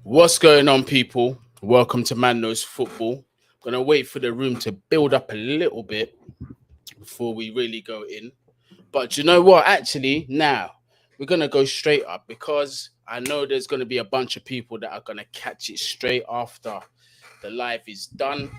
What's going on, people? Welcome to Man Knows Football. Gonna wait for the room to build up a little bit before we really go in. But you know what? Actually, now we're gonna go straight up because I know there's gonna be a bunch of people that are gonna catch it straight after the live is done.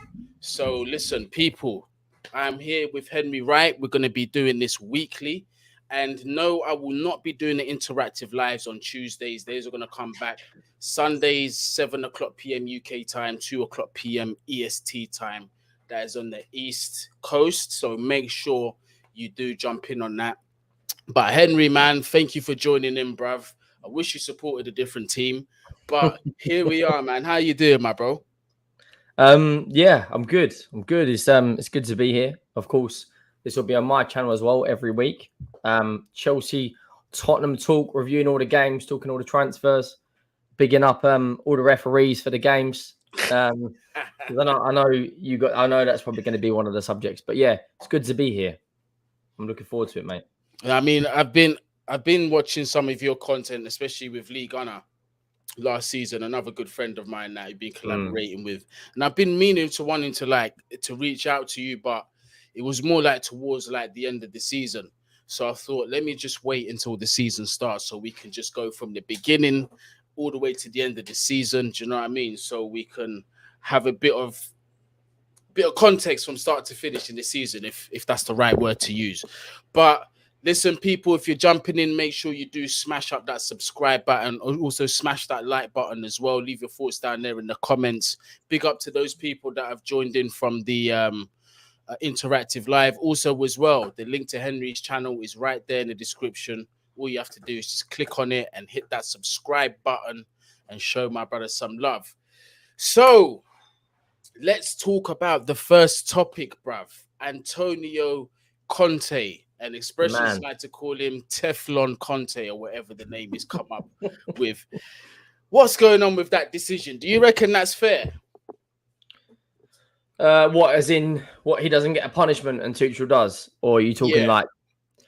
So listen, people, I'm here with Henry Wright. We're gonna be doing this weekly. And no, I will not be doing the interactive lives on Tuesdays. These are going to come back Sundays, 7 o'clock p.m. UK time, 2 o'clock p.m. EST time. That is on the East Coast. So make sure you do jump in on that. But Henry, man, thank you for joining in, bruv. I wish you supported a different team. But here we are, man. How you doing, my bro? Yeah, I'm good. It's good to be here. Of course, this will be on my channel as well every week. Chelsea Tottenham talk, reviewing all the games, talking all the transfers, bigging up all the referees for the games. I know that's probably going to be one of the subjects, but yeah, it's good to be here. I'm looking forward to it, mate. I mean, I've been watching some of your content, especially with League Gunner last season. Another good friend of mine that you've been collaborating with, and I've been wanting to reach out to you, but it was more like towards like the end of the season. So I thought, let me just wait until the season starts so we can just go from the beginning all the way to the end of the season. Do you know what I mean? So we can have a bit of context from start to finish in the season, if that's the right word to use. But listen, people, if you're jumping in, make sure you do smash up that subscribe button. Also smash that like button as well. Leave your thoughts down there in the comments. Big up to those people that have joined in from the interactive live. Also as well, the link to Henry's channel is right there in the description. All you have to do is just click on it and hit that subscribe button and show my brother some love. So let's talk about the first topic, bruv. Antonio Conte, and expressions like to call him Teflon Conte or whatever the name is come up with. What's going on with that decision? Do you reckon that's fair? What, as in what, he doesn't get a punishment and Tuchel does? Or are you talking like,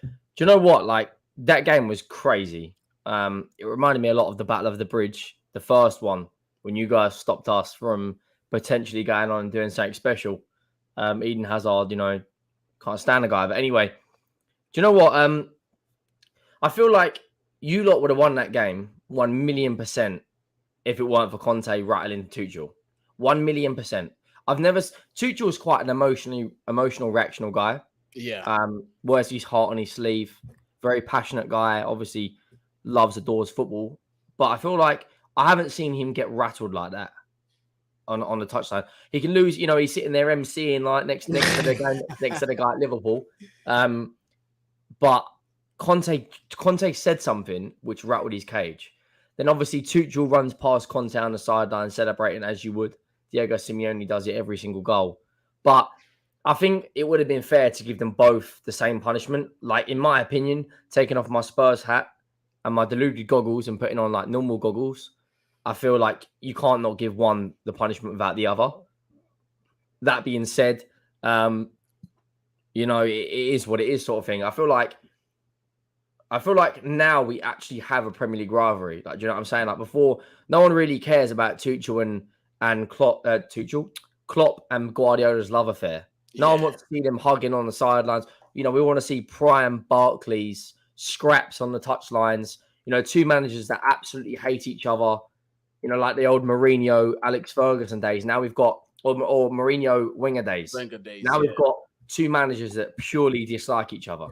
do you know what? Like, that game was crazy. It reminded me a lot of the Battle of the Bridge, the first one, when you guys stopped us from potentially going on and doing something special. Eden Hazard, can't stand the guy. But anyway, do you know what? I feel like you lot would have won that game 1,000,000% if it weren't for Conte rattling Tuchel. 1,000,000%. Tuchel's quite an emotional, reactional guy. Yeah. Wears his heart on his sleeve. Very passionate guy. Obviously, loves, adores football. But I feel like I haven't seen him get rattled like that on the touchline. He can lose. He's sitting there emceeing like next to the guy next to the guy at Liverpool. But Conte said something which rattled his cage. Then obviously Tuchel runs past Conte on the sideline celebrating as you would. Diego Simeone does it every single goal. But I think it would have been fair to give them both the same punishment. Like, in my opinion, taking off my Spurs hat and my deluded goggles and putting on like normal goggles, I feel like you can't not give one the punishment without the other. That being said, it is what it is, sort of thing. I feel like now we actually have a Premier League rivalry. Like, do you know what I'm saying? Like, before, no one really cares about Tuchel and Klopp and Guardiola's love affair. No one wants to see them hugging on the sidelines. We want to see prime Barclays, scraps on the touchlines. Two managers that absolutely hate each other. Like the old Mourinho, Alex Ferguson days. Now we've got, or Mourinho Wenger days. We've got two managers that purely dislike each other.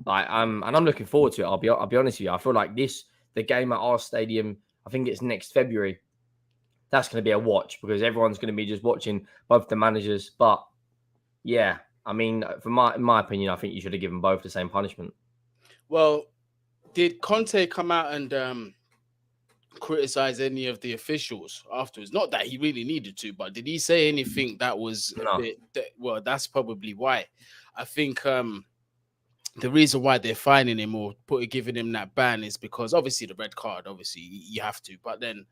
Like, and I'm looking forward to it. I'll be honest with you. I feel like the game at our stadium, I think it's next February. That's going to be a watch because everyone's going to be just watching both the managers. But yeah, I mean, in my opinion, I think you should have given both the same punishment. Well, did Conte come out and criticize any of the officials afterwards? Not that he really needed to, but did he say anything that was a bit? Well, that's probably why. I think the reason why they're fining him or giving him that ban is because obviously the red card. Obviously, you have to, but then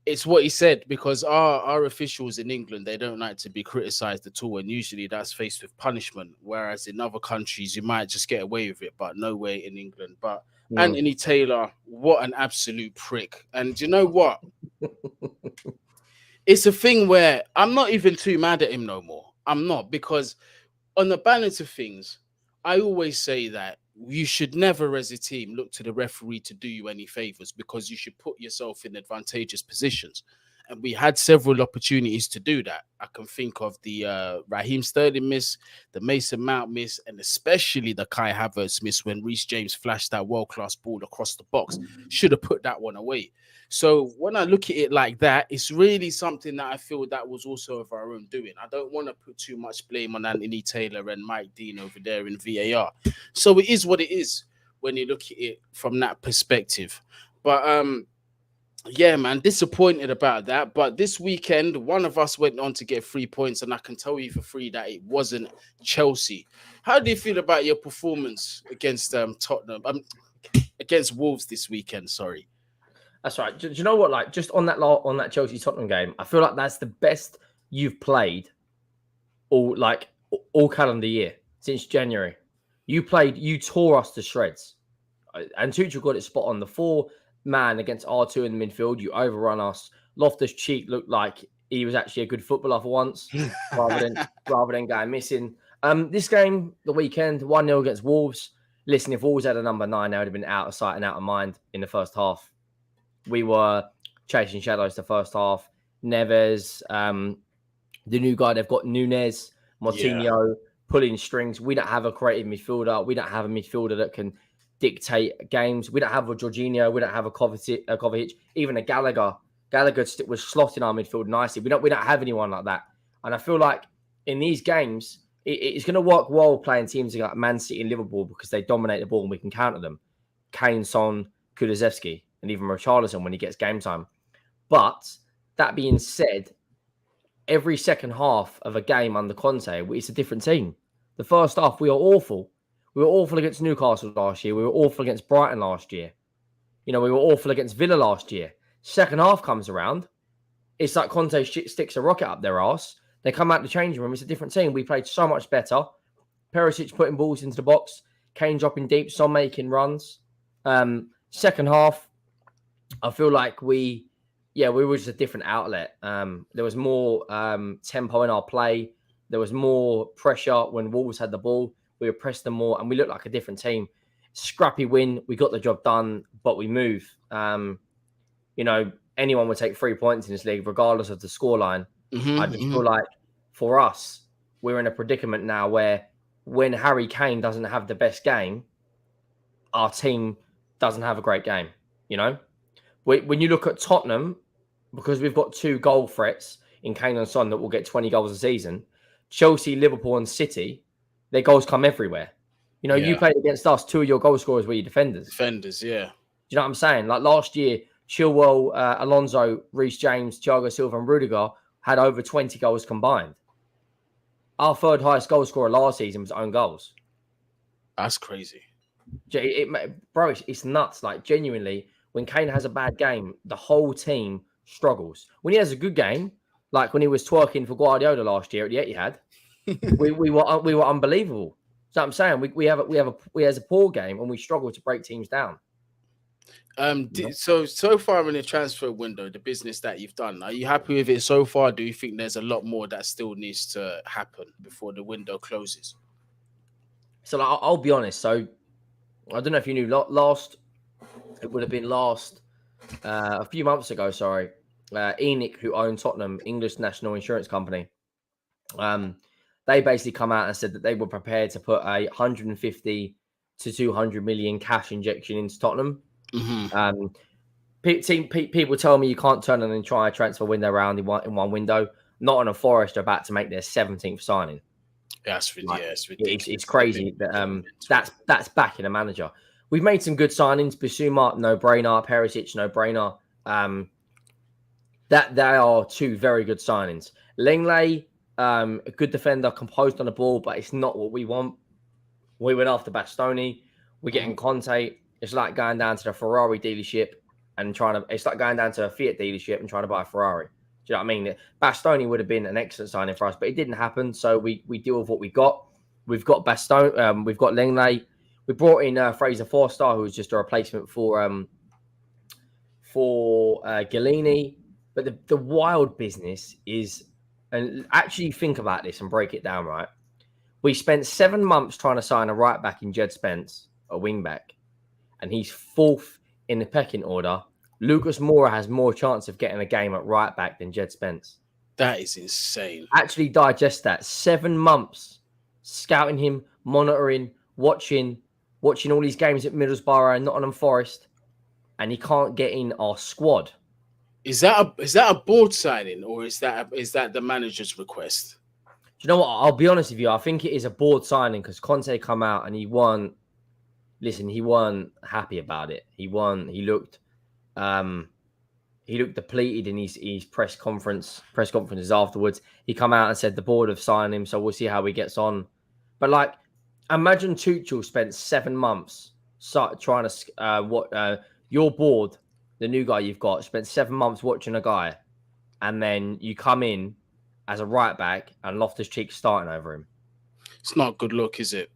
it's what he said, because our officials in England, they don't like to be criticized at all, and usually that's faced with punishment, whereas in other countries you might just get away with it, but no way in England. But Anthony Taylor, what an absolute prick. And you know what? It's a thing where I'm not even too mad at him no more. I'm not, because on the balance of things, I always say that you should never, as a team, look to the referee to do you any favors, because you should put yourself in advantageous positions. And we had several opportunities to do that. I can think of the Raheem Sterling miss, the Mason Mount miss, and especially the Kai Havertz miss when Reece James flashed that world-class ball across the box. Should have put that one away. So when I look at it like that, it's really something that I feel that was also of our own doing. I don't want to put too much blame on Anthony Taylor and Mike Dean over there in VAR. So it is what it is when you look at it from that perspective. But yeah, man, disappointed about that. But this weekend, one of us went on to get 3 points, and I can tell you for free that it wasn't Chelsea. How do you feel about your performance against Tottenham, against Wolves this weekend? Sorry. That's right. Do you know what? Like, just on that Chelsea Tottenham game, I feel like that's the best you've played all calendar year since January. You tore us to shreds, and Tuchel got it spot on. The 4-man against R2 in the midfield, you overrun us. Loftus-Cheek looked like he was actually a good footballer for once, rather than going missing. This game, the weekend, 1-0 against Wolves. Listen, if Wolves had a number 9, they would have been out of sight and out of mind in the first half. We were chasing shadows the first half. Neves, the new guy, they've got Nunes, Martinho, pulling strings. We don't have a creative midfielder. We don't have a midfielder that can dictate games. We don't have a Jorginho. We don't have a Kovacic, even a Gallagher. Gallagher was slotting our midfield nicely. We don't have anyone like that. And I feel like in these games, it's going to work well playing teams like Man City and Liverpool, because they dominate the ball and we can counter them. Kane, Son, Kulusevski, and even Richarlison when he gets game time. But that being said, every second half of a game under Conte, it's a different team. The first half, we are awful. We were awful against Newcastle last year. We were awful against Brighton last year. We were awful against Villa last year. Second half comes around. It's like Conte sticks a rocket up their arse. They come out the changing room. It's a different team. We played so much better. Perisic putting balls into the box. Kane dropping deep. Son making runs. Second half, I feel like we were just a different outlet. There was more tempo in our play. There was more pressure when Wolves had the ball. We were pressing them more, and we looked like a different team. Scrappy win. We got the job done, but we move. Anyone would take 3 points in this league, regardless of the scoreline. I just feel like for us, we're in a predicament now where when Harry Kane doesn't have the best game, our team doesn't have a great game. When you look at Tottenham, because we've got 2 goal threats in Kane and Son that will get 20 goals a season, Chelsea, Liverpool, and City, their goals come everywhere. You played against us, 2 of your goal scorers were your defenders. Defenders, yeah. Do you know what I'm saying? Like last year, Chilwell, Alonso, Reece James, Thiago Silva, and Rudiger had over 20 goals combined. Our third highest goal scorer last season was own goals. That's crazy. Bro, it's nuts. Like, genuinely, when Kane has a bad game, the whole team struggles. When he has a good game, like when he was twerking for Guardiola last year at the Etihad, we were unbelievable. So I'm saying we have a poor game and we struggle to break teams down. So far in the transfer window, the business that you've done, are you happy with it so far? Do you think there's a lot more that still needs to happen before the window closes? So I'll be honest. So I don't know if you knew it would have been a few months ago. Sorry, Enoch, who owned Tottenham, English National Insurance Company, they basically come out and said that they were prepared to put a 150 to 200 million cash injection into Tottenham. Mm-hmm. People tell me you can't turn an entire transfer window around in one window. Not on a Forest are about to make their 17th signing. It's ridiculous. It's crazy. That's backing a manager. We've made some good signings. Bissouma, no brainer. Perisic, no brainer. That they are 2 very good signings. Lenglet, a good defender, composed on the ball, but it's not what we want. We went after Bastoni. We're getting Conte. It's like going down to the Ferrari dealership and it's like going down to a Fiat dealership and trying to buy a Ferrari. Do you know what I mean? Bastoni would have been an excellent signing for us, but it didn't happen. So we deal with what we got. We've got Bastoni. We've got Lenglet. We brought in Fraser Forster, who was just a replacement for Gallini. But the wild business is, and actually think about this and break it down, right? We spent 7 months trying to sign a right back in Jed Spence, a wing back, and he's fourth in the pecking order. Lucas Moura has more chance of getting a game at right back than Jed Spence. That is insane. Actually digest that. 7 months scouting him, monitoring, watching all these games at Middlesbrough and Nottingham Forest, and he can't get in our squad. Is that a board signing, or is that the manager's request? Do you know what? I'll be honest with you. I think it is a board signing because Conte come out and he weren't happy about it. He looked depleted in his press conferences afterwards. He come out and said the board have signed him, so we'll see how he gets on. But like, imagine Tuchel spent 7 months trying to your board, the new guy you've got, spent 7 months watching a guy, and then you come in as a right back and Loftus-Cheek starting over him. It's not a good look, is it?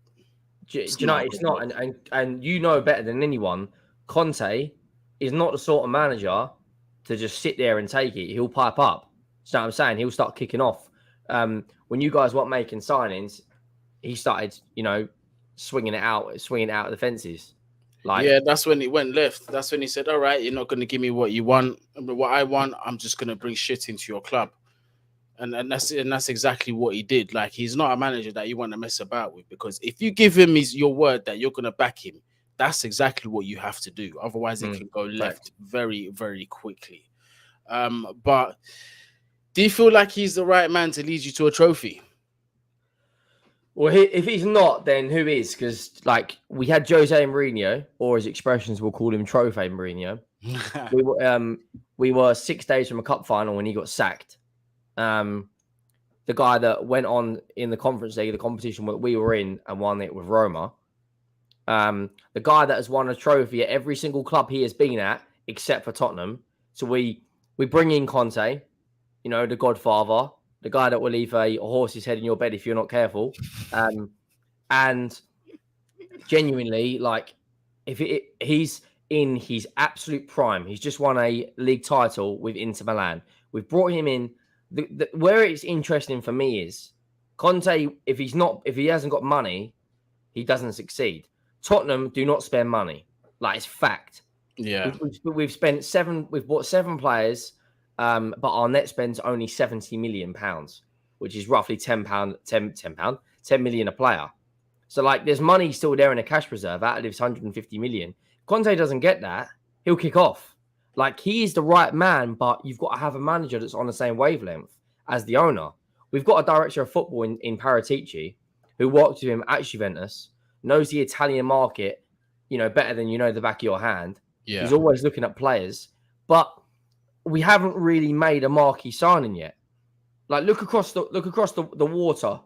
Do you know it's not? And you know better than anyone, Conte is not the sort of manager to just sit there and take it. He'll pipe up. You know what I'm saying? He'll start kicking off. When you guys weren't making signings, he started, swinging it out of the fences. Like, yeah, that's when it went left. That's when he said, "All right, you're not going to give me what you want, but what I want, I'm just going to bring shit into your club." And that's exactly what he did. Like, he's not a manager that you want to mess about with, because if you give him your word that you're going to back him, that's exactly what you have to do. Otherwise, it can go left very, very quickly. But do you feel like he's the right man to lead you to a trophy? Well, if he's not, then who is? Because like, we had Jose Mourinho, or his expressions will call him Trophy Mourinho. we were 6 days from a cup final when he got sacked. The guy that went on in the Conference League, the competition that we were in, and won it with Roma. The guy that has won a trophy at every single club he has been at, except for Tottenham. So we bring in Conte, the Godfather, the guy that will leave a horse's head in your bed if you're not careful. And genuinely, like, he's in his absolute prime. He's just won a league title with Inter Milan. We've brought him in. Where it's interesting for me is Conte, if he hasn't got money, he doesn't succeed. Tottenham do not spend money. Like, it's fact. Yeah. We've bought 7 players, but our net spend's only £70 million, which is roughly £10 million a player. So like, there's money still there in a cash reserve out of this 150 million. Conte doesn't get that, he'll kick off. Like, he is the right man, but you've got to have a manager that's on the same wavelength as the owner. We've got a director of football in Paratici who worked with him at Juventus, knows the Italian market, better than the back of your hand. Yeah. He's always looking at players, but we haven't really made a marquee signing yet. Like, look across the water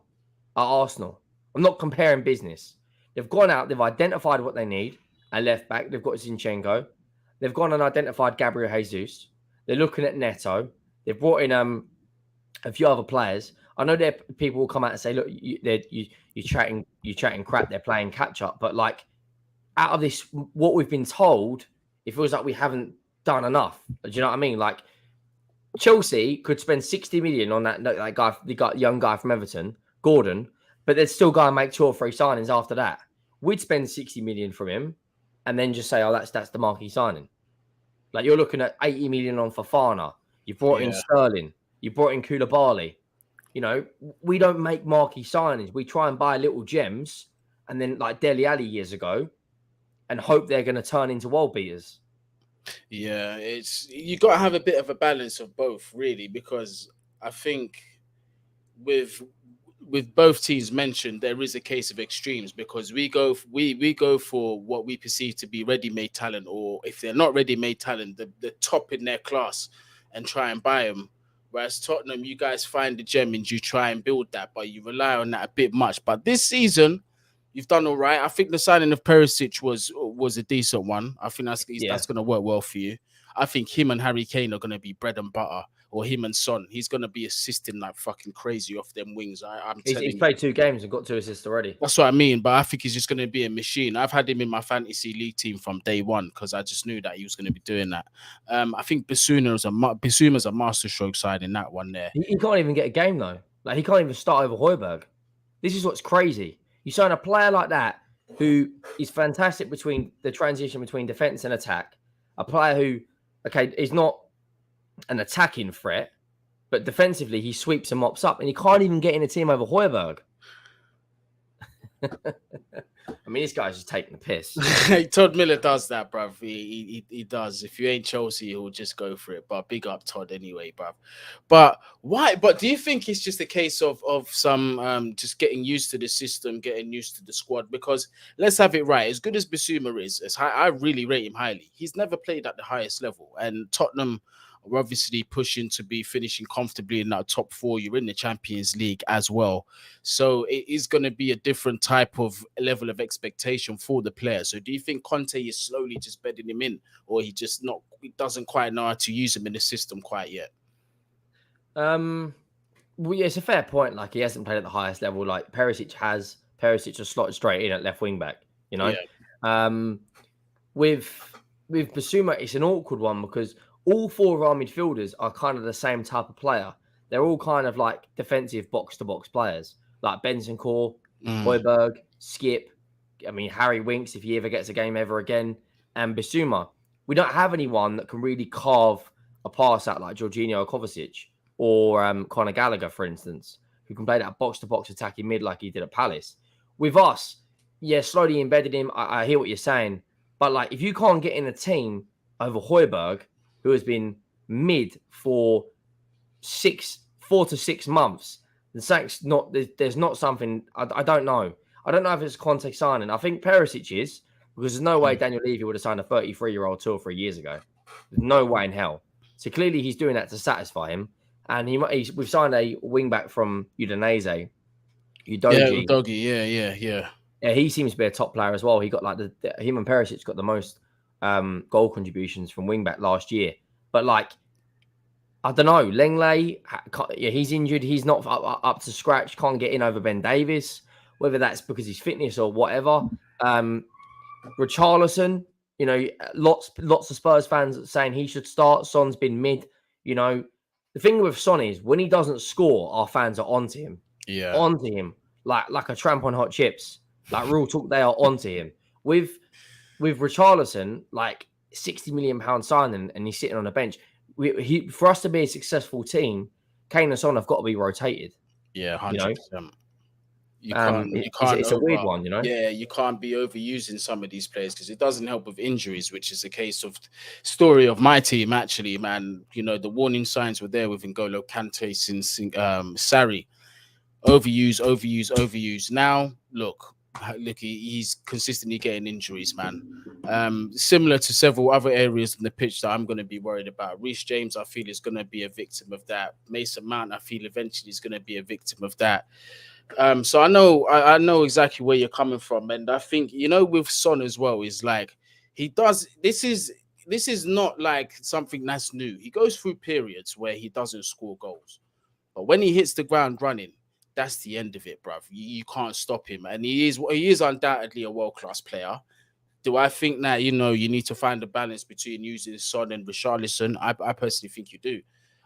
at Arsenal. I'm not comparing business. They've gone out, they've identified what they need, a left back. They've got Zinchenko. They've gone and identified Gabriel Jesus. They're looking at Neto. They've brought in a few other players. I know that people will come out and say, "Look, you're chatting crap. They're playing catch up." But like, out of this, what we've been told, it feels like we haven't done enough. Do you know what I mean? Like, Chelsea could spend 60 million on that guy, the young guy from Everton, Gordon, but they'd still go and make 2 or 3 signings after that. We'd spend 60 million from him, and then just say, "Oh, that's the marquee signing." Like, you're looking at 80 million on Fofana. You brought in Sterling. You brought in Koulibaly. We don't make marquee signings. We try and buy little gems, and then, like Dele Alli years ago, and hope they're going to turn into world beaters. Yeah, you got to have a bit of a balance of both, really, because I think with both teams mentioned, there is a case of extremes, because we go for what we perceive to be ready-made talent, or if they're not ready-made talent, the top in their class, and try and buy them. Whereas Tottenham, you guys find the gem and you try and build that, but you rely on that a bit much. But this season, you've done all right. I think the signing of Perisic was a decent one. I think that's going to work well for you. I think him and Harry Kane are going to be bread and butter. or him and Son, he's gonna be assisting like fucking crazy off them wings. I'm telling He's you. played 2 games and got 2 assists already. That's what I mean, but I think he's just going to be a machine. I've had him in my fantasy league team from day one because I just knew that he was going to be doing that. I think Bissouma's a masterstroke side in that one there. He can't even get a game though. Like he can't even start over Højbjerg. This is what's crazy. You sign a player like that who is fantastic between the transition between defense and attack. A player who, okay, is not an attacking threat, but defensively he sweeps and mops up, and he can't even get in a team over Højbjerg. I mean, this guy's just taking the piss. Todd Miller does that, bruv. He does. If you ain't Chelsea, he'll just go for it. But big up Todd anyway, bruv. But why? But do you think it's just a case of some just getting used to the system, getting used to the squad? Because let's have it right. As good as Bissouma is, I really rate him highly. He's never played at the highest level, and Tottenham are obviously pushing to be finishing comfortably in that top 4. You're in the Champions League as well. So it is going to be a different type of level of expectation for the player. So do you think Conte is slowly just bedding him in, or he doesn't quite know how to use him in the system quite yet? Well, yeah, it's a fair point. Like he hasn't played at the highest level. Like Perisic just slotted straight in at left wing back, you know? Yeah. With Bissouma, it's an awkward one because all 4 of our midfielders are kind of the same type of player. They're all kind of like defensive box-to-box players, like Bentancur, Højbjerg, Skip. I mean, Harry Winks, if he ever gets a game ever again, and Bissouma. We don't have anyone that can really carve a pass out like Jorginho or Kovacic or Conor Gallagher, for instance, who can play that box-to-box attacking mid like he did at Palace. With us, yeah, slowly embedded him. I hear what you're saying. But like, if you can't get in a team over Højbjerg, who has been mid for 4 to 6 months, there's not something, I don't know. I don't know if it's Conte signing. I think Perisic is, because there's no way Daniel Levy would have signed a 33-year-old 2 or 3 years ago. There's no way in hell. So clearly he's doing that to satisfy him. And we've signed a wing back from Udinese, Udogie. Yeah, Udogie, yeah. Yeah, he seems to be a top player as well. He got like him and Perisic got the most goal contributions from wing back last year. But like, I don't know, Lenglet, he's injured. He's not up to scratch. Can't get in over Ben Davies. Whether that's because he's fitness or whatever. Richarlison, you know, lots of Spurs fans saying he should start. Son's been mid. You know, the thing with Son is when he doesn't score, our fans are onto him. Yeah, onto him like a tramp on hot chips. Like real talk, they are onto him. With Richarlison, like £60 million signing, and he's sitting on a bench. For us to be a successful team, Kane and Son have got to be rotated. Yeah, 100%. You can't. It's a weird one, you know. Yeah, you can't be overusing some of these players because it doesn't help with injuries, which is a case of story of my team actually, man. You know, the warning signs were there with N'Golo Kante since Sarri. Overuse. Now, look, he's consistently getting injuries, man. Similar to several other areas in the pitch that I'm going to be worried about. Reece James, I feel, is going to be a victim of that. Mason Mount, I feel, eventually is going to be a victim of that. So I know exactly where you're coming from, and I think, you know, with Son as well, is like he does. This is not like something that's new. He goes through periods where he doesn't score goals, but when he hits the ground running, that's the end of it, bruv. You can't stop him. And he is undoubtedly a world-class player. Do I think that, you know, you need to find a balance between using Son and Richarlison? I personally think you do.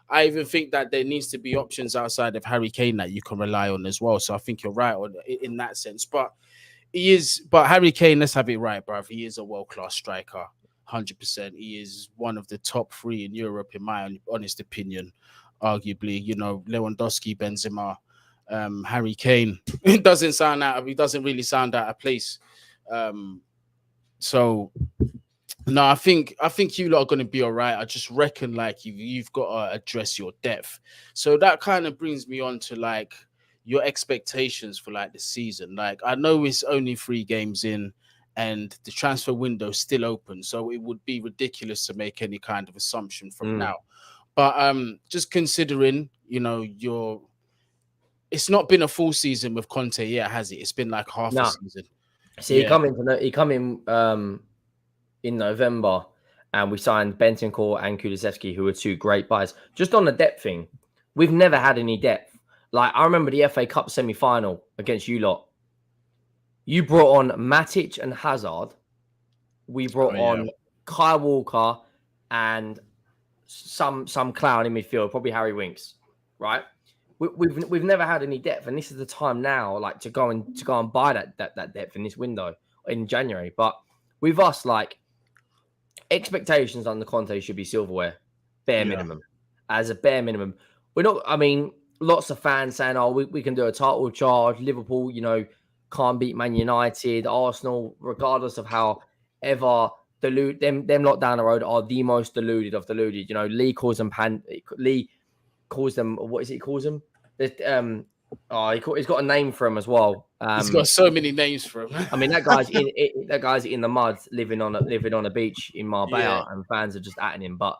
I even think that there needs to be options outside of Harry Kane that you can rely on as well. So I think you're right in that sense. But Harry Kane, let's have it right, bruv. He is a world-class striker, 100%. He is one of the top 3 in Europe, in my honest opinion, arguably. You know, Lewandowski, Benzema, Harry Kane. He doesn't really sound out of place. So no, I think you lot are going to be all right. I just reckon like you've got to address your depth. So that kind of brings me on to like your expectations for like the season. Like I know it's only 3 games in and the transfer window is still open, so it would be ridiculous to make any kind of assumption from now. But just considering, you know, it's not been a full season with Conte yet, has it? It's been like half a season. See, he come in in November, and we signed Bentancur and Kulusevski, who are two great buys. Just on the depth thing, we've never had any depth. Like, I remember the FA Cup semi-final against you lot. You brought on Matic and Hazard. We brought on Kyle Walker and some clown in midfield, probably Harry Winks, right? We've never had any depth, and this is the time now, like to go and buy that depth in this window in January. But with us, like, expectations on the Conte should be silverware, bare minimum. As a bare minimum, we're not. I mean, lots of fans saying, "Oh, we can do a title charge." Liverpool, can't beat Man United. Arsenal, regardless of how ever them lot down the road are the most deluded of deluded. Lee calls them what is it he calls them? He's got a name for him as well. He's got so many names for him. I mean, that guy's in the mud, living on a beach in Marbella, and fans are just atting him. But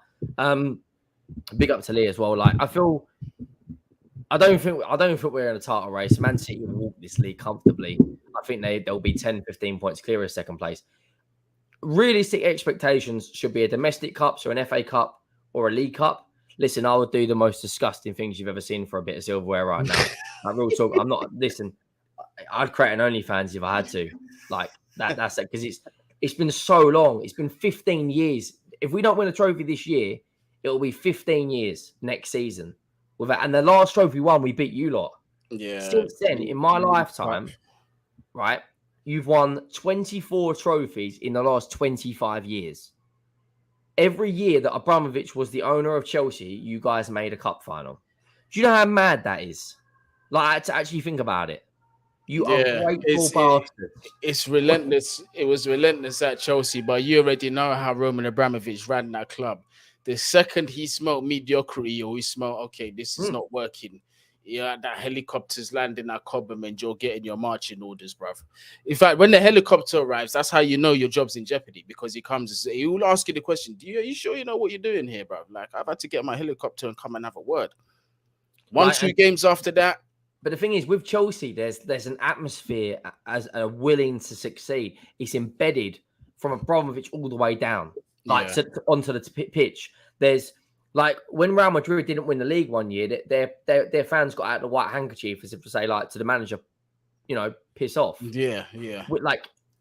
big up to Lee as well. Like, I don't think we're in a title race. Man City will walk this league comfortably. I think they'll be 10, 15 points clear of second place. Realistic expectations should be a domestic cup, so an FA Cup or a League Cup. Listen, I would do the most disgusting things you've ever seen for a bit of silverware right now. Like, real talk. I'm not. Listen, I'd create an OnlyFans if I had to. Like that's it, because it's been so long. It's been 15 years. If we don't win a trophy this year, it'll be 15 years next season. And the last trophy won, we beat you lot. Yeah. Since then, in my lifetime, right, you've won 24 trophies in the last 25 years. Every year that Abramovich was the owner of Chelsea, you guys made a cup final. Do you know how mad that is? Like, to actually think about it. You are grateful bastards. It's relentless. It was relentless at Chelsea, but you already know how Roman Abramovich ran that club. The second he smelled mediocrity, or he smelled, okay, this is not working. Yeah, that helicopter's landing at Cobham and you're getting your marching orders, bruv. In fact, when the helicopter arrives, that's how you know your job's in jeopardy, because he will ask you the question, are you sure you know what you're doing here, bruv? Like, I've had to get my helicopter and come and have a word. 2 games after that. But the thing is, with Chelsea, there's an atmosphere as a willing to succeed. It's embedded from Abramovich all the way down, onto the pitch. There's, like, when Real Madrid didn't win the league one year, their fans got out the white handkerchief as if to say, like, to the manager, piss off. Yeah.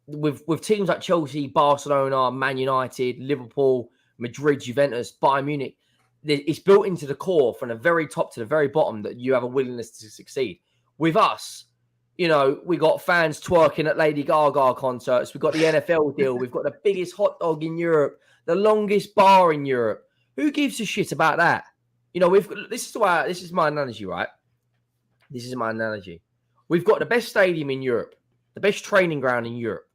With teams like Chelsea, Barcelona, Man United, Liverpool, Madrid, Juventus, Bayern Munich, it's built into the core from the very top to the very bottom that you have a willingness to succeed. With us, we got fans twerking at Lady Gaga concerts. We've got the NFL deal. We've got the biggest hot dog in Europe, the longest bar in Europe. Who gives a shit about that? This is my analogy, right? This is my analogy. We've got the best stadium in Europe, the best training ground in Europe,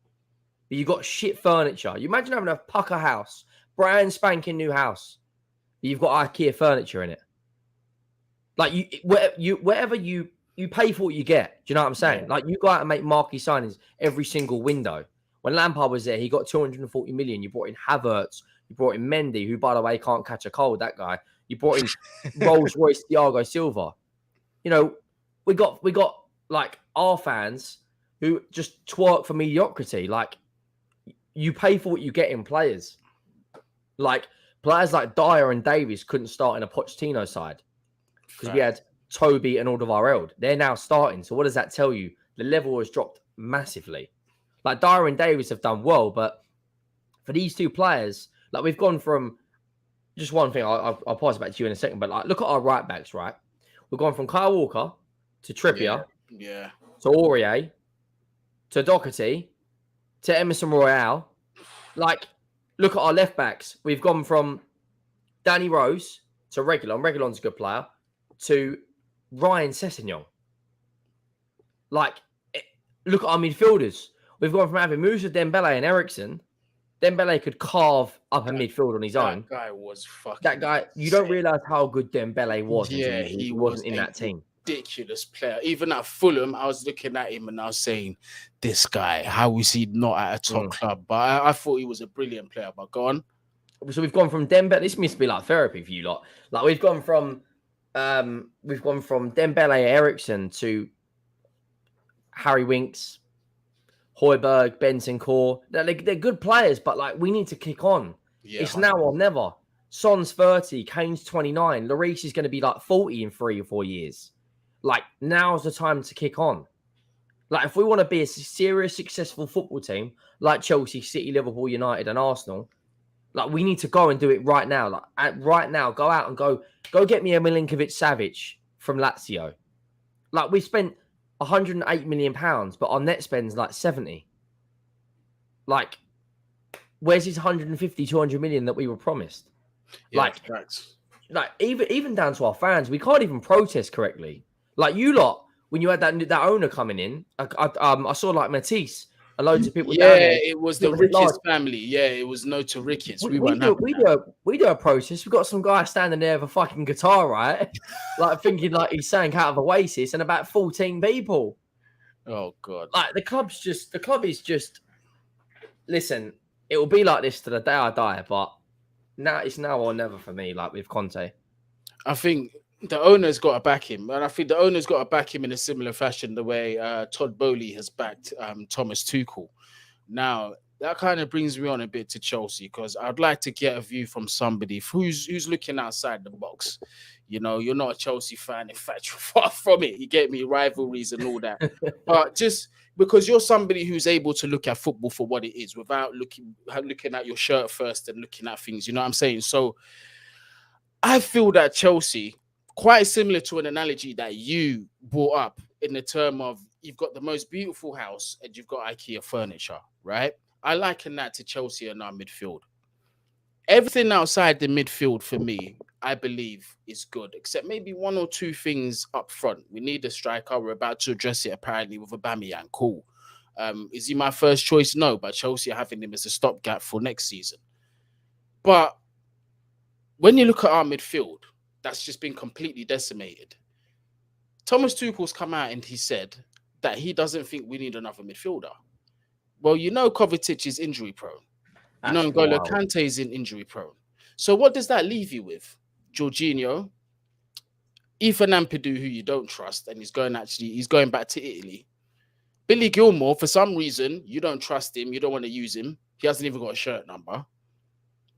but you've got shit furniture. You imagine having a pucker house, brand spanking new house, but you've got IKEA furniture in it. Like, whatever you pay for what you get. Do you know what I'm saying? Yeah. Like, you go out and make marquee signings every single window. When Lampard was there, he got 240 million. You brought in Havertz. You brought in Mendy, who, by the way, can't catch a cold, that guy. You brought in Rolls-Royce Thiago Silva. We got like our fans who just twerk for mediocrity. Like, you pay for what you get in players. Like, players like Dyer and Davies couldn't start in a Pochettino side because we had Toby and Alderweireld. They're now starting. So what does that tell you? The level has dropped massively. Like, Dyer and Davies have done well, but for these two players, like, we've gone from just one thing. I'll pass it back to you in a second. But, like, look at our right backs, right? We've gone from Kyle Walker to Trippier, to Aurier, to Doherty, to Emerson Royale. Like, look at our left backs. We've gone from Danny Rose to Reguilon. Reguilon's a good player. To Ryan Sessegnon. Like, look at our midfielders. We've gone from having Musa Dembele and Eriksen. Dembele could carve up a midfield on his own. That guy was fucking That guy, insane. You don't realise how good Dembele was. Yeah, he wasn't in that team. Ridiculous player. Even at Fulham, I was looking at him and I was saying, this guy, how is he not at a top club? But I thought he was a brilliant player. But go on. So we've gone from Dembele. This must be like therapy for you lot. Like, we've gone from Dembele, Eriksen to Harry Winks, Højbjerg, Bentancur. They're good players, but, like, we need to kick on. Yeah, It's now or never. Son's 30, Kane's 29, Lloris is going to be like 40 in 3 or 4 years. Like, now's the time to kick on. Like, if we want to be a serious, successful football team, like Chelsea, City, Liverpool, United, and Arsenal, like, we need to go and do it right now. Like, right now, go out and go get me a Milinkovic-Savic from Lazio. Like, we spent £108 million, but our net spend's like 70. Like, where's his 150, 200 million that we were promised? Yeah, like even down to our fans, we can't even protest correctly. Like, you lot, when you had that owner coming in, I saw like Matisse and loads of people down there. It was the Ricketts family. Yeah, it was no to Ricketts. We do a protest. We've got some guy standing there with a fucking guitar, right? Like, thinking like he's sang out of Oasis, and about 14 people. Oh God! Like, the club is just. Listen, it will be like this to the day I die, but now it's now or never for me. Like, with Conte, I think the owner's got to back him, and I think the owner's got to back him in a similar fashion the way Todd Bowley has backed Thomas Tuchel. Now, that kind of brings me on a bit to Chelsea, because I'd like to get a view from somebody who's looking outside the box. You know, you're not a Chelsea fan. In fact, you're far from it. You get me, rivalries and all that. But just because you're somebody who's able to look at football for what it is without looking at your shirt first and looking at things. You know what I'm saying? So I feel that Chelsea, quite similar to an analogy that you brought up in the term of you've got the most beautiful house and you've got IKEA furniture, right? I liken that to Chelsea and our midfield. Everything outside the midfield for me, I believe, is good, except maybe one or two things up front. We need a striker. We're about to address it apparently with Aubameyang. Cool. Is he my first choice? No, but Chelsea are having him as a stopgap for next season. But when you look at our midfield, that's just been completely decimated. Thomas Tuchel's come out and he said that he doesn't think we need another midfielder. Well, you know Kovacic is injury prone. You know N'Golo Kante is injury prone. So what does that leave you with? Jorginho, Ethan Ampadu, who you don't trust, and he's going back to Italy. Billy Gilmore, for some reason, you don't trust him. You don't want to use him. He hasn't even got a shirt number.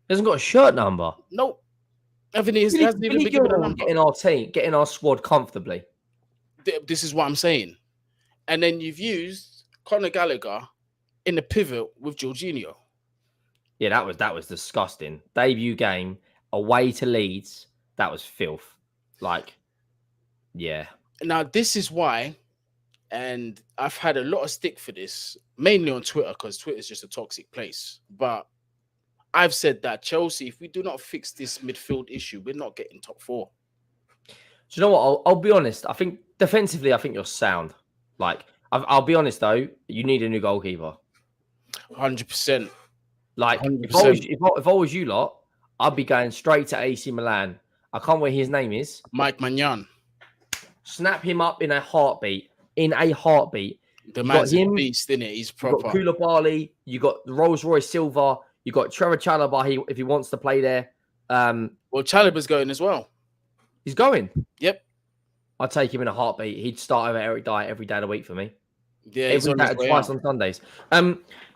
He hasn't got a shirt number? Nope. He hasn't even been given a number. Getting our squad comfortably. This is what I'm saying. And then you've used Conor Gallagher in the pivot with Jorginho. Yeah, that was disgusting. Debut game away to Leeds. That was filth. Like, yeah. Now, this is why, and I've had a lot of stick for this, mainly on Twitter, because Twitter is just a toxic place. But I've said that Chelsea, if we do not fix this midfield issue, we're not getting top 4. Do you know what? I'll be honest. I think defensively, I think you're sound. Like, I'll be honest though, you need a new goalkeeper. 100%. Like, if I was you lot, I'd be going straight to AC Milan. I can't remember his name is. Mike Maignan. Snap him up in a heartbeat. The man's a beast, isn't it? He's proper. You got Koulibaly, you got Rolls Royce Silva, you got Trevor Chalobah if he wants to play there. Well, Chalobah's going as well. He's going? Yep. I'd take him in a heartbeat. He'd start over Eric Dyer every day of the week for me. Yeah, twice on Sundays.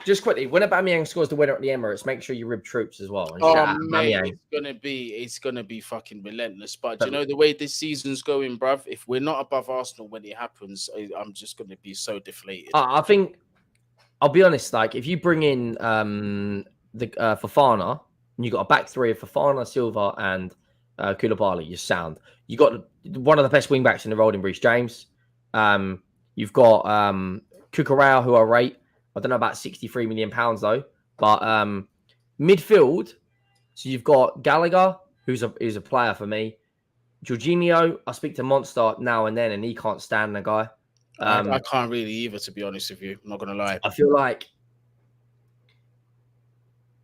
Just quickly, when Aubameyang scores the winner at the Emirates, make sure you rib troops as well. Mate, it's gonna be fucking relentless. But you know the way this season's going, bruv. If we're not above Arsenal when it happens, I'm just gonna be so deflated. I think I'll be honest. Like, if you bring in the Fofana, and you got a back three of Fofana, Silva, and Koulibaly, you're sound. You got one of the best wing backs in the world in Reece James. You've got Cucurella, who I rate. I don't know about £63 million though. But midfield, so you've got Gallagher, who's a player for me. Jorginho, I speak to Monster now and then, and he can't stand the guy. I can't really either, to be honest with you. I'm not gonna lie. I feel like,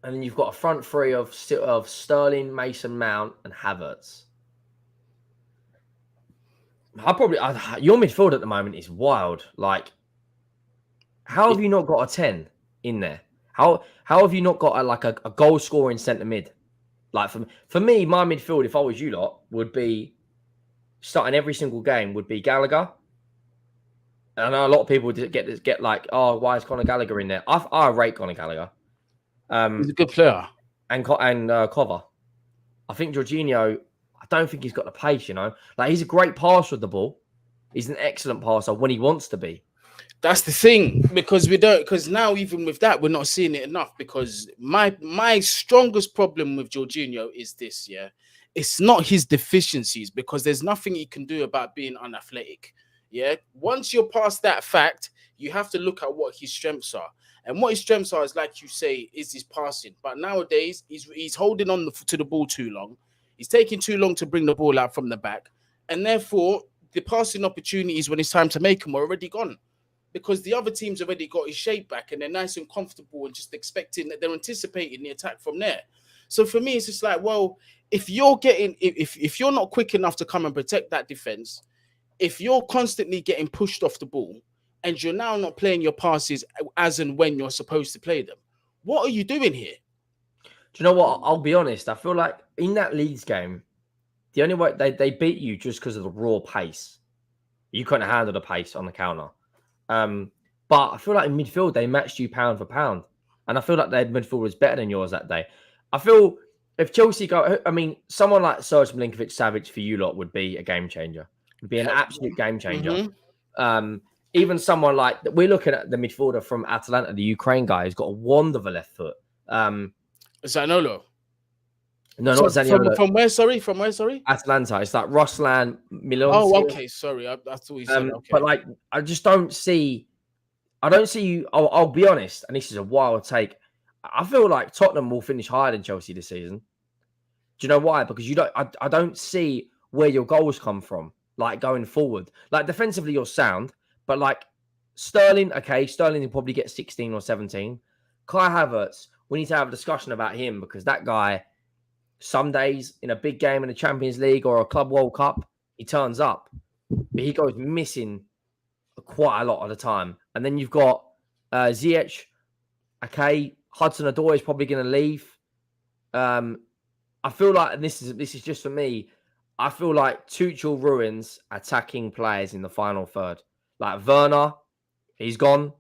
and then you've got a front three of Sterling, Mason Mount, and Havertz. Your midfield at the moment is wild. Like, how have you not got a 10 in there? How have you not got a goal scoring centre mid? Like, for me, my midfield, if I was you lot, would be starting every single game would be Gallagher. And I know a lot of people get like, oh, why is Conor Gallagher in there? I rate Conor Gallagher. He's a good player. and Cover. I think Jorginho, I don't think he's got the pace, Like, he's a great passer of the ball. He's an excellent passer when he wants to be. That's the thing, because because now even with that, we're not seeing it enough. Because my strongest problem with Jorginho is this, yeah. It's not his deficiencies, because there's nothing he can do about being unathletic. Yeah. Once you're past that fact, you have to look at what his strengths are. And what his strengths are is, like you say, is his passing. But nowadays, he's holding on to the ball too long. He's taking too long to bring the ball out from the back. And therefore, the passing opportunities when it's time to make them are already gone. Because the other team's already got his shape back and they're nice and comfortable and just expecting that, they're anticipating the attack from there. So for me, it's just like, well, if you're not quick enough to come and protect that defense, if you're constantly getting pushed off the ball and you're now not playing your passes as and when you're supposed to play them, what are you doing here? Do you know what? I'll be honest. I feel like in that Leeds game, the only way they beat you just because of the raw pace. You couldn't handle the pace on the counter. But I feel like in midfield, they matched you pound for pound. And I feel like their midfield was better than yours that day. I feel if Chelsea someone like Serge Milinkovic-Savic for you lot would be a game changer. Would be an absolute game changer. Mm-hmm. Even someone like, we're looking at the midfielder from Atalanta, the Ukraine guy, who's got a wand of a left foot. Zanolo. No, not Zaniolo. From where? Sorry, from where? Sorry, Atalanta. It's like Ruslan Milon. Oh, okay. Sorry, I thought you said okay. But like, I just don't see. I don't see you. I'll be honest, and this is a wild take. I feel like Tottenham will finish higher than Chelsea this season. Do you know why? Because you don't. I don't see where your goals come from. Like going forward, like defensively, you're sound, but like Sterling, okay, Sterling will probably get 16 or 17. Kai Havertz, we need to have a discussion about him because that guy. Some days in a big game in the Champions League or a Club World Cup, he turns up, but he goes missing quite a lot of the time. And then you've got Ziyech, okay, Hudson-Odoi is probably going to leave. I feel like, and this is just for me, I feel like Tuchel ruins attacking players in the final third. Like Werner, he's gone.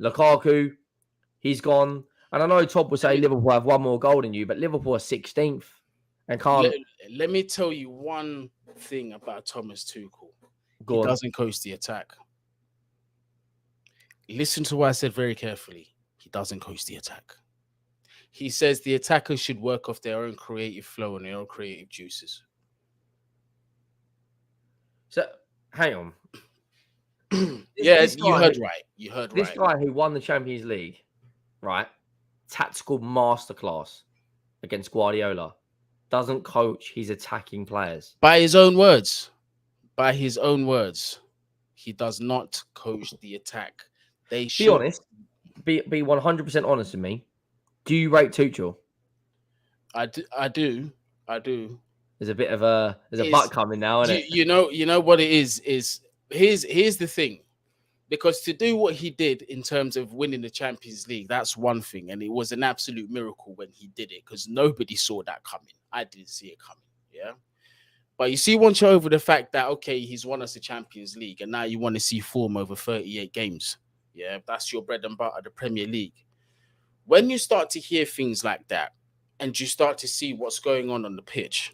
Lukaku, he's gone. And I know Todd will say Liverpool have one more goal than you, but Liverpool are 16th and can't. Let me tell you one thing about Thomas Tuchel. He doesn't coach the attack. Listen to what I said very carefully. He doesn't coach the attack. He says the attackers should work off their own creative flow and their own creative juices. So, hang on. Yeah, you heard right. You heard right. This guy who won the Champions League, right? Tactical masterclass against Guardiola, doesn't coach his attacking players. By his own words, he does not coach the attack. They should. Be honest. Be 100% honest with me. Do you rate Tuchel? I do. There's a bit of a butt coming now, isn't it? You know what it is here's the thing. Because to do what he did in terms of winning the Champions League, that's one thing. And it was an absolute miracle when he did it because nobody saw that coming. I didn't see it coming. Yeah. But you see, once you're over the fact that, okay, he's won us the Champions League and now you want to see form over 38 games. Yeah. That's your bread and butter, the Premier League. When you start to hear things like that and you start to see what's going on the pitch,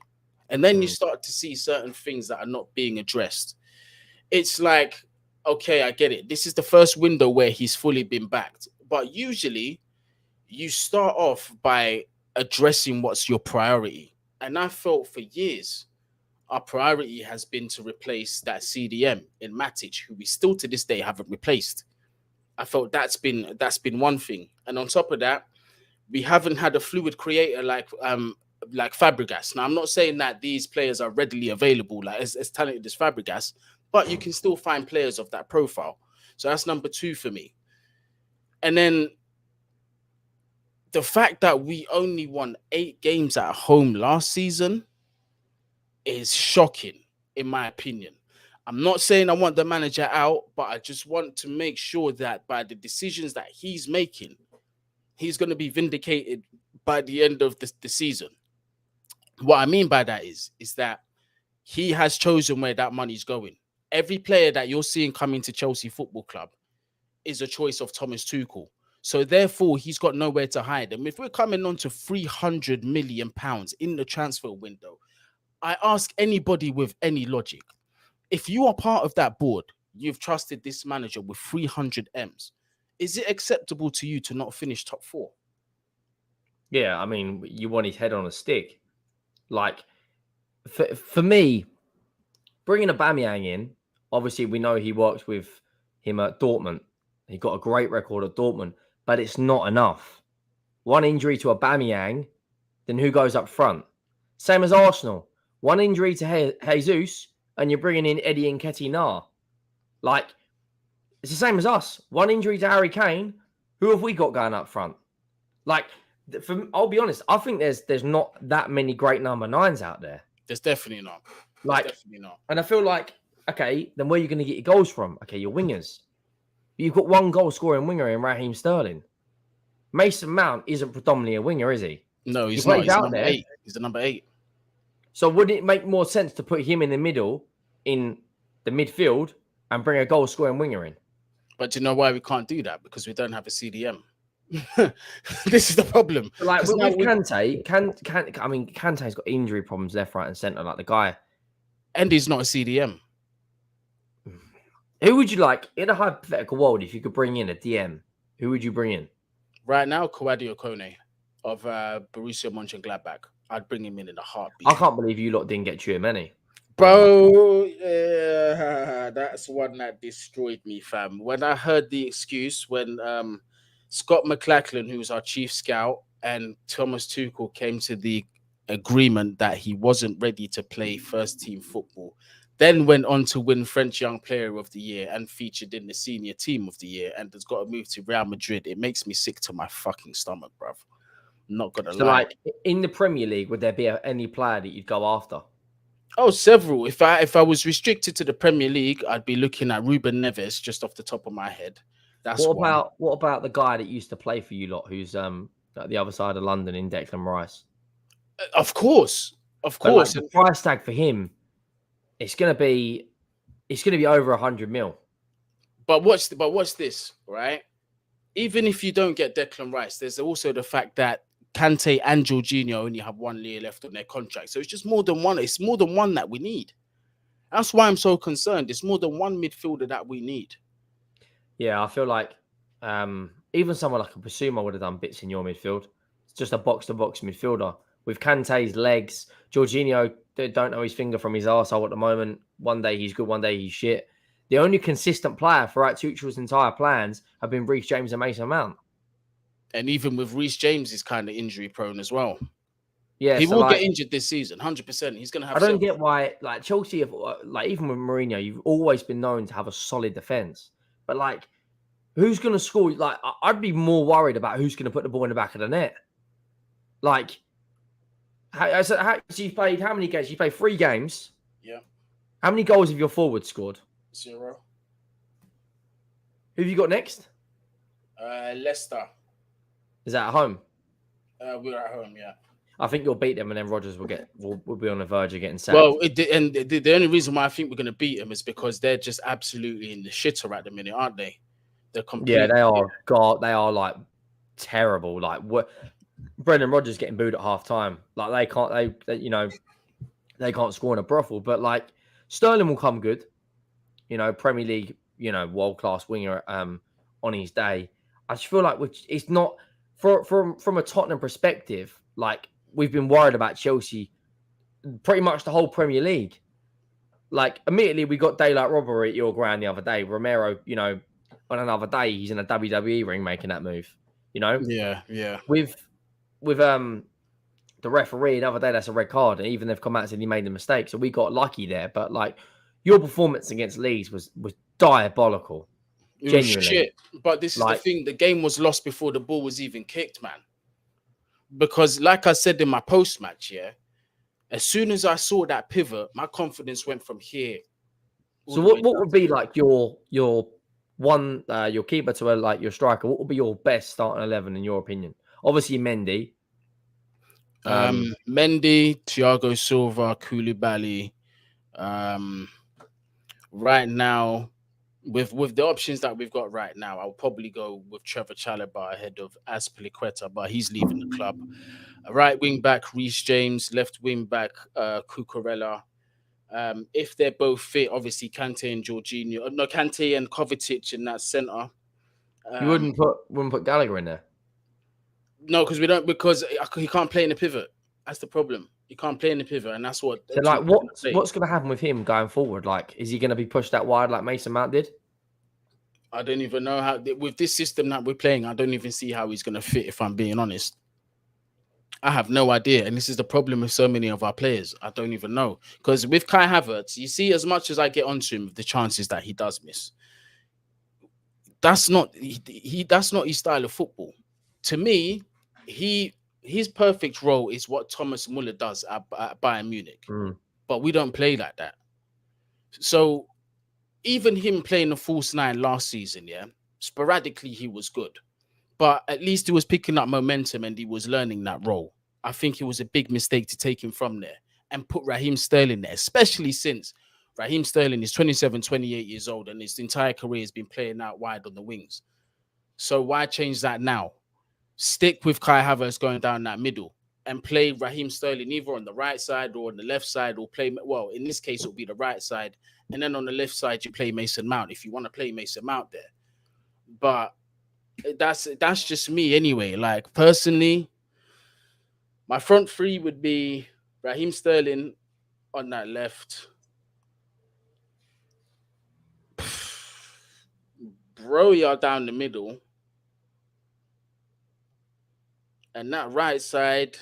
and then you start to see certain things that are not being addressed, it's like, okay, I get it. This is the first window where he's fully been backed. But usually you start off by addressing what's your priority. And I felt for years, our priority has been to replace that CDM in Matic, who we still to this day haven't replaced. I felt that's been one thing. And on top of that, we haven't had a fluid creator like Fabregas. Now, I'm not saying that these players are readily available, like as talented as Fabregas, but you can still find players of that profile. So that's number 2 for me. And then the fact that we only won 8 games at home last season is shocking, in my opinion. I'm not saying I want the manager out, but I just want to make sure that by the decisions that he's making, he's going to be vindicated by the end of the season. What I mean by that is that he has chosen where that money's going. Every player that you're seeing come into Chelsea Football Club is a choice of Thomas Tuchel. So therefore, he's got nowhere to hide. And if we're coming on to £300 million in the transfer window, I ask anybody with any logic, if you are part of that board, you've trusted this manager with 300 M's, is it acceptable to you to not finish top 4? Yeah, I mean, you want his head on a stick. Like, for me, bringing Aubameyang in, obviously we know he worked with him at Dortmund. He got a great record at Dortmund, but it's not enough. One injury to Aubameyang, then who goes up front? Same as Arsenal. One injury to Jesus, and you're bringing in Eddie Nketiah. Like, it's the same as us. One injury to Harry Kane, who have we got going up front? Like, I'll be honest, I think there's not that many great number 9s out there. There's definitely not. Definitely not. And I feel like, okay, then where are you going to get your goals from? Okay, your wingers. You've got one goal scoring winger in Raheem Sterling. Mason Mount isn't predominantly a winger, is he? No, he's not. He's number 8. He's the number 8. So wouldn't it make more sense to put him in the middle, in the midfield, and bring a goal scoring winger in? But do you know why we can't do that? Because we don't have a CDM. This is the problem. Like with Kante, Kante's got injury problems left, right, and centre. Like the guy, and he's not a CDM. Who would you like in a hypothetical world if you could bring in a DM? Who would you bring in right now? Kouadio Kone of Borussia Mönchengladbach. I'd bring him in a heartbeat. I can't believe you lot didn't get Tchouaméni. Bro, that's one that destroyed me, fam. When I heard the excuse when Scott McLachlan, who was our chief scout, and Thomas Tuchel came to the agreement that he wasn't ready to play first team football, then went on to win French Young Player of the Year and featured in the senior team of the year and has got to move to Real Madrid. It makes me sick to my fucking stomach, bruv. I'm not gonna lie. Like in the Premier League, would there be any player that you'd go after? Oh, several. If I was restricted to the Premier League, I'd be looking at Ruben Neves just off the top of my head. That's what about the guy that used to play for you lot, who's at the other side of London in Declan Rice? Of course. Like, the price tag for him, it's gonna be over 100 mil. But watch this, right? Even if you don't get Declan Rice, there's also the fact that Kante and Jorginho only have 1 year left on their contract. So it's just more than one. It's more than one that we need. That's why I'm so concerned. It's more than one midfielder that we need. Yeah, I feel like even someone like a Basuma would have done bits in your midfield. It's just a box-to-box midfielder. With Kante's legs, Jorginho don't know his finger from his arsehole at the moment. One day he's good, one day he's shit. The only consistent player throughout Tuchel's entire plans have been Reece James and Mason Mount. And even with Reece James, he's kind of injury prone as well. Yeah, he will get injured this season, 100%. He's going to have. I don't get why, like Chelsea, like even with Mourinho, you've always been known to have a solid defense. But like, who's going to score? Like, I'd be more worried about who's going to put the ball in the back of the net. Like, you played how many games? You played 3 games. Yeah. How many goals have your forward scored? 0. Who have you got next? Leicester. Is that at home? We're at home, yeah. I think you'll beat them, and then Rodgers will be on the verge of getting sacked. Well, the only reason why I think we're going to beat them is because they're just absolutely in the shitter at the minute, aren't they? They're completely. Yeah, they are. God, they are like terrible. Like what? Brendan Rodgers getting booed at half time. Like they can't score in a brothel. But like Sterling will come good. Premier League, world class winger on his day. I just feel like it's not from a Tottenham perspective. Like we've been worried about Chelsea pretty much the whole Premier League. Like immediately we got daylight robbery at your ground the other day. Romero, on another day he's in a WWE ring making that move. Yeah. With the referee the other day, that's a red card, and even they've come out and said he made the mistake. So we got lucky there. But like your performance against Leeds was diabolical. It was shit. But this is the thing: the game was lost before the ball was even kicked, man. Because, like I said in my post-match, as soon as I saw that pivot, my confidence went from here. So, what would be like your keeper to your striker? What would be your best starting 11 in your opinion? Obviously, Mendy. Mendy, Thiago Silva, Koulibaly. Right now, With the options that we've got right now, I'll probably go with Trevor Chalobah ahead of Azpilicueta, but he's leaving the club. A right wing back, Reece James. Left wing back, Cucurella. If they're both fit, obviously Kante and Jorginho. No, Kante and Kovacic in that centre. You wouldn't put Gallagher in there. No, because we don't. Because he can't play in the pivot. That's the problem. He can't play in the pivot, and that's what. So, like, what's going to happen with him going forward? Like, is he going to be pushed out wide like Mason Mount did? I don't even know how. With this system that we're playing, I don't even see how he's going to fit. If I'm being honest, I have no idea, and this is the problem with so many of our players. I don't even know, because with Kai Havertz, you see, as much as I get onto him, the chances that he does miss, that's not that's not his style of football. To me, his perfect role is what Thomas Muller does at Bayern Munich, but we don't play like that. So even him playing the false nine last season, yeah, sporadically he was good, but at least he was picking up momentum and he was learning that role. I think it was a big mistake to take him from there and put Raheem Sterling there, especially since Raheem Sterling is 27, 28 years old and his entire career has been playing out wide on the wings. So why change that now? Stick with Kai Havertz going down that middle and play Raheem Sterling either on the right side or on the left side, or play, well, in this case, it'll be the right side. And then on the left side, you play Mason Mount if you want to play Mason Mount there. But that's just me anyway. Like, personally, my front three would be Raheem Sterling on that left. Broya down the middle. And that right side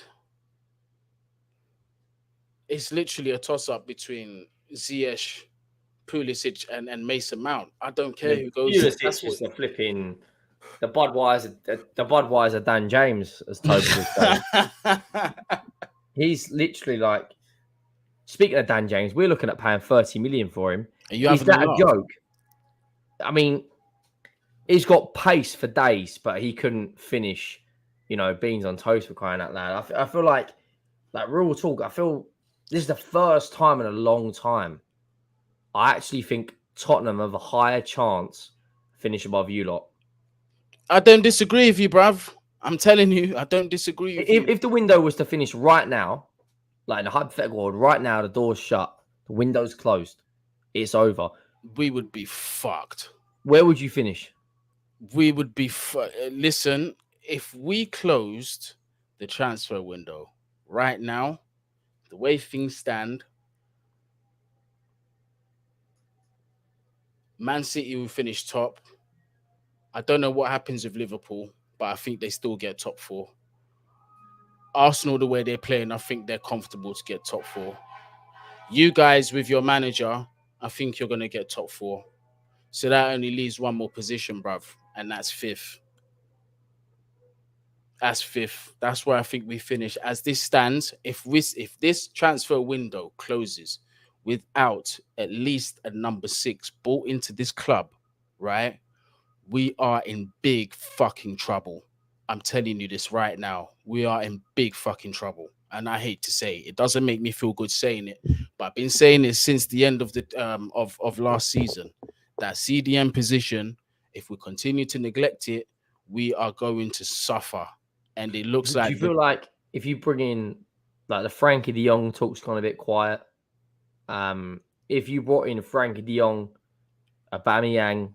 is literally a toss-up between Ziyech, Pulisic, and Mason Mount. I don't care who goes. Pulisic is the flipping the Budweiser Dan James, as Toby would say. He's literally like, speaking of Dan James, we're looking at paying 30 million for him. Is that a joke? I mean, he's got pace for days, but he couldn't finish, beans on toast, for crying out loud. I feel like real talk, I feel this is the first time in a long time I actually think Tottenham have a higher chance to finish above you lot. I don't disagree with you, bruv. I'm telling you, I don't disagree with you. If the window was to finish right now, like in a hypothetical world, right now, the door's shut, the window's closed, it's over. We would be fucked. Where would you finish? We would be... Listen, if we closed the transfer window right now, the way things stand, Man City will finish top. I don't know what happens with Liverpool, but I think they still get top four. Arsenal, the way they're playing, I think they're comfortable to get top four. You guys, with your manager, I think you're going to get top four. So that only leaves one more position, bruv, and that's fifth. That's fifth. That's where I think we finish. As this stands, if this transfer window closes without at least a number 6 brought into this club, right, we are in big fucking trouble. I'm telling you this right now. We are in big fucking trouble. And I hate to say it. It doesn't make me feel good saying it, but I've been saying it since the end of the of last season. That CDM position, if we continue to neglect it, we are going to suffer. And it looks like... Do you feel like if you bring in, like, the Frankie de Jong talk's gone a bit quiet? If you brought in Frankie de Jong, Aubameyang,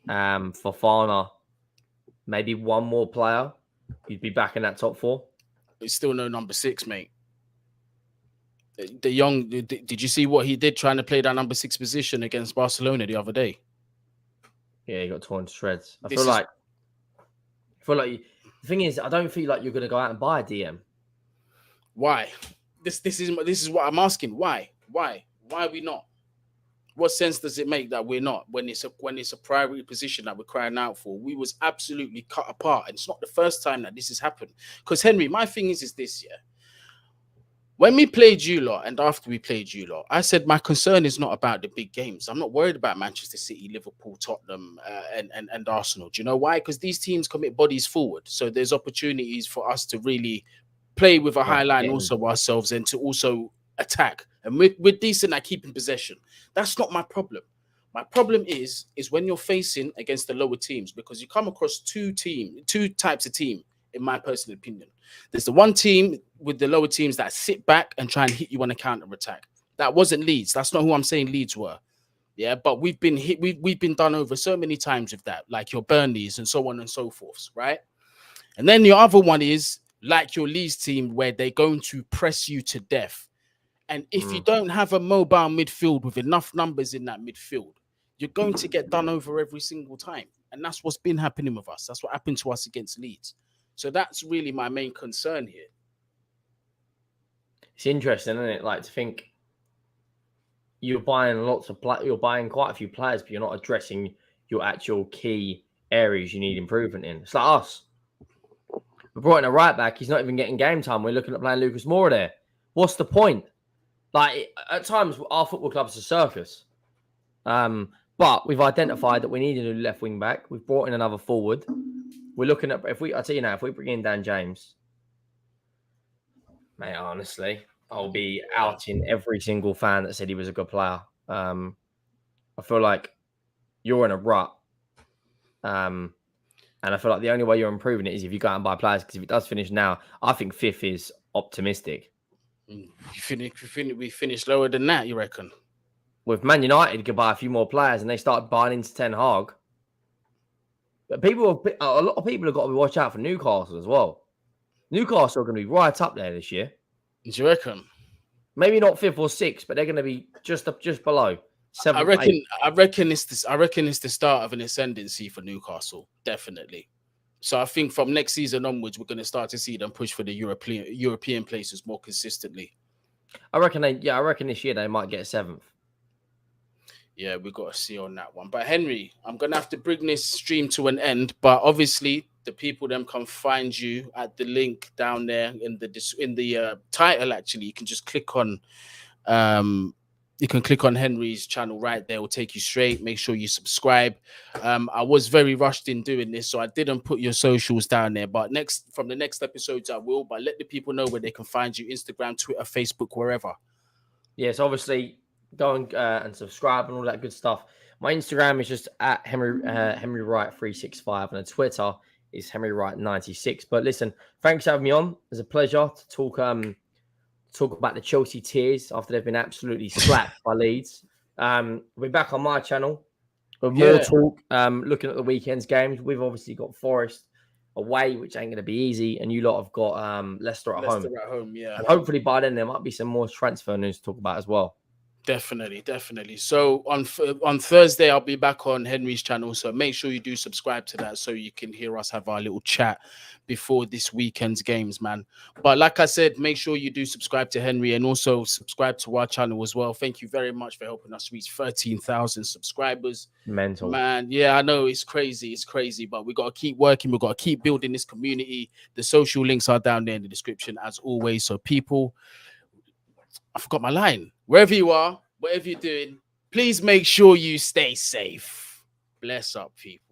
Fofana, maybe one more player, you'd be back in that top 4? It's still no number 6, mate. De Jong, did you see what he did trying to play that number 6 position against Barcelona the other day? Yeah, he got torn to shreds. I feel like the thing is, I don't feel like you're going to go out and buy a DM. Why? This is what I'm asking. Why are we not? What sense does it make that we're not when it's a priority position that we're crying out for? We was absolutely cut apart, and it's not the first time that this has happened. Because Henry, my thing is this, yeah. When we played you lot and after we played you lot, I said my concern is not about the big games. I'm not worried about Manchester City, Liverpool, Tottenham, and Arsenal. Do you know why? Because these teams commit bodies forward, so there's opportunities for us to really play with a high line also ourselves and to also attack. And we're decent at keeping possession. That's not my problem. My problem is when you're facing against the lower teams, because you come across two types of team, in my personal opinion. There's the one team with the lower teams that sit back and try and hit you on a counter attack. That wasn't Leeds. That's not who I'm saying Leeds were. Yeah, but we've been hit. We've been done over so many times with that, like your Burnleys and so on and so forth, right? And then the other one is like your Leeds team, where they're going to press you to death. And if you don't have a mobile midfield with enough numbers in that midfield, you're going to get done over every single time. And that's what's been happening with us. That's what happened to us against Leeds. So that's really my main concern here. It's interesting, isn't it? Like, to think you're buying you're buying quite a few players, but you're not addressing your actual key areas you need improvement in. It's like us. We brought in a right back. He's not even getting game time. We're looking at playing Lucas Moura there. What's the point? Like, at times, our football club's a circus. But we've identified that we need a new left wing back. We've brought in another forward. We're looking at, I tell you now, if we bring in Dan James, mate, honestly, I'll be outing every single fan that said he was a good player. I feel like you're in a rut. And I feel like the only way you're improving it is if you go out and buy players, because if it does finish now, I think 5th is optimistic. We finish lower than that, you reckon? With Man United, could buy a few more players and they start buying into Ten Hag. But a lot of people have got to watch out for Newcastle as well. Newcastle are going to be right up there this year. Do you reckon? Maybe not 5th or 6th, but they're going to be just below 7th. I reckon it's the start of an ascendancy for Newcastle, definitely. So I think from next season onwards, we're going to start to see them push for the European places more consistently. I reckon this year they might get 7th. Yeah, we've got to see on that one. But Henry, I'm going to have to bring this stream to an end. But obviously, the people then can find you at the link down there in the title. Actually, you can just click on Henry's channel right there. It will take you straight. Make sure you subscribe. I was very rushed in doing this, so I didn't put your socials down there. But from the next episodes, I will. But let the people know where they can find you: Instagram, Twitter, Facebook, wherever. Yes, obviously. Go and subscribe and all that good stuff. My Instagram is just at Henry Wright 365, and the Twitter is Henry Wright 96. But listen, thanks for having me on. It was a pleasure to talk about the Chelsea tears after they've been absolutely slapped by Leeds. We'll be back on my channel with more talk. Looking at the weekend's games, we've obviously got Forest away, which ain't going to be easy, and you lot have got Leicester at home. Yeah. And hopefully by then there might be some more transfer news to talk about as well. Definitely. So on Thursday, I'll be back on Henry's channel. So make sure you do subscribe to that so you can hear us have our little chat before this weekend's games, man. But like I said, make sure you do subscribe to Henry and also subscribe to our channel as well. Thank you very much for helping us reach 13,000 subscribers. Mental, man. Yeah, I know it's crazy, but we got to keep working. We've got to keep building this community. The social links are down there in the description as always. So people, I forgot my line. Wherever you are, whatever you're doing, please make sure you stay safe. Bless up, people.